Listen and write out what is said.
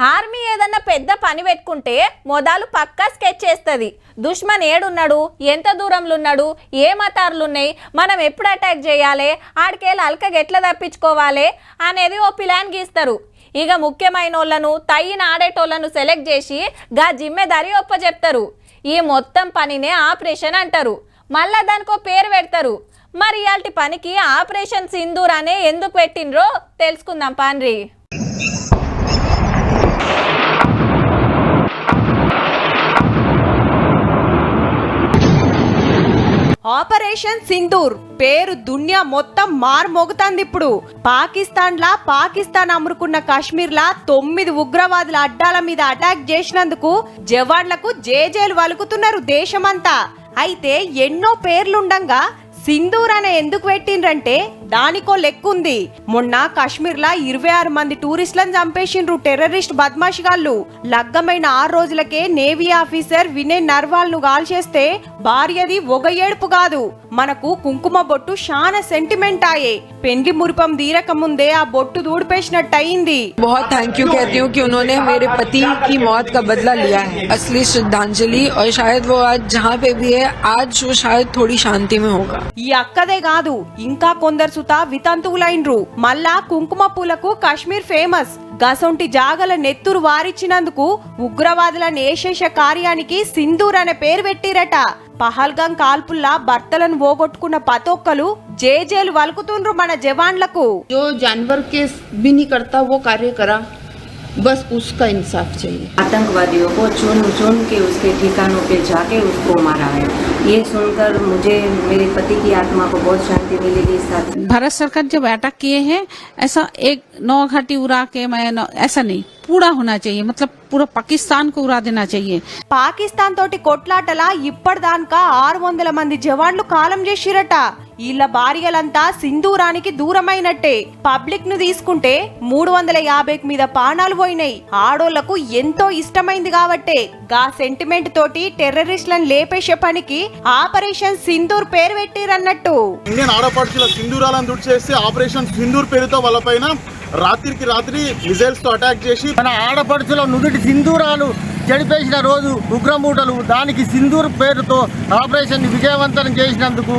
Army ఏదన్నా పెద్ద పని పెట్టుకుంటే మొదలు పక్కా స్కెచ్ చేస్తుంది. దుష్మన్ ఏడున్నాడు, ఎంత దూరంలో ఉన్నాడు, ఏ మతార్లు ఉన్నాయి, మనం ఎప్పుడు అటాక్ చేయాలి, ఆడికేళ్ళు అల్కగా ఎట్లా తప్పించుకోవాలి అనేది ఓ ప్లాన్ గీస్తారు. ఇక ముఖ్యమైన వాళ్ళను తయ్యిన ఆడేటోళ్లను సెలెక్ట్ చేసి గా జిమ్మెదారి ఒప్పచెప్తారు. ఈ మొత్తం పనినే ఆపరేషన్ అంటారు. మళ్ళా దానికో పేరు పెడతారు. మరి ఇయాల్టి పనికి ఆపరేషన్ సింధూర్ అనే ఎందుకు పెట్టినరో తెలుసుకుందాం పాన్రి. ఆపరేషన్ సింధూర్ పేరు దునియా మొత్తం మారుమోగుతాంది. ఇప్పుడు పాకిస్తాన్ అమ్ముకున్న కాశ్మీర్ లా 9 ఉగ్రవాదుల అడ్డాల మీద అటాక్ చేసినందుకు జవాన్లకు జేజేలు వలుకుతున్నారు దేశమంతా. అయితే ఎన్నో పేర్లుండంగా సింధూర్ అనే ఎందుకు పెట్టిండ్రంటే దానికో లెక్కుంది. మొన్న కాశ్మీర్ లా 26 మంది టూరిస్టులను చంపేసిండ్రు టెర్రరిస్ట్ బద్మాషిగాళ్ళు. లగ్గమైన 6 రోజులకే నేవీ ఆఫీసర్ వినయ్ నర్వాల్ ను కాల్చేస్తే భార్యది ఒక ఏడుపు కాదు, మనకు కుంకుమ బొట్టు చాలా సెంటిమెంట్ ఆయే. పెండ్లి మురిపం దీరక ముందే ఆ బొట్టు దూడిపేసినట్టు అయింది. बहुत थैंक यू कहती हूँ कि उन्होंने मेरे पति की मौत का बदला लिया है. असली श्रद्धांजलि और शायद वो आज जहाँ पे भी है आज वो शायद थोड़ी शांति में होगा. ఈ అక్కదే కాదు ఇంకా కొందరు సుతా వితంతువులైనరు. మళ్ళా కుంకుమ పూలకు కాశ్మీర్ ఫేమస్. గసొంటి జాగల నెత్తురు వారిచ్చినందుకు ఉగ్రవాదులను ఏషేష కార్యానికి సింధూర్ అనే పేరు పెట్టిరట. పహల్గాం కాల్పుల్లా భర్తలను పోగొట్టుకున్న పతొక్కలు జేజేలు వలుకుతుండ్రు మన జవాన్లకు. जो जानवर के भी नहीं करता वो कार्य करा, बस उसका इंसाफ चाहिए. आतंकवादियों को चुन के उसके ठिकानों पे जाके उसको मारा है. ये सुनकर मुझे मेरे पति की आत्मा को बहुत शांति मिलेगी. साथ भारत सरकार जब अटैक किए हैं ऐसा एक 9 घाटी उड़ा के ऐसा नहीं, पूरा होना चाहिए. मतलब पूरा पाकिस्तान को उड़ा देना चाहिए. పాకిస్తాన్ తోటి కొట్లాటలా ఇప్పటిదాకా 600 మంది జవాన్లు కాలం చేసిరట. వీళ్ళ భార్యలంతా సింధూరానికి దూరమైనట్టే. పబ్లిక్ ను తీసుకుంటే 350 మీద ప్రాణాలు పోయినాయి. ఆడోళ్లకు ఎంతో ఇష్టమైంది కాబట్టే గా సెంటిమెంట్ తోటి టెర్రరిస్టులను లేపేసే పనికి ఆపరేషన్ సింధూర్ పేరు పెట్టిరన్నట్టు. ఇండియన్ ఆడపడుచుల సింధూరాలను దుడి చేసి ఆపరేషన్ సింధూర్ పేరుతో వాళ్ళపైన రాత్రికి రాత్రి మిజైల్స్ తో అటాక్ చేసి మన ఆడపడుచుల నుదుటి సింధూరాలు చెడిపేసిన రోజు ఉగ్రమూటలు దానికి సింధూర్ పేరుతో ఆపరేషన్ విజయవంతం చేసినందుకు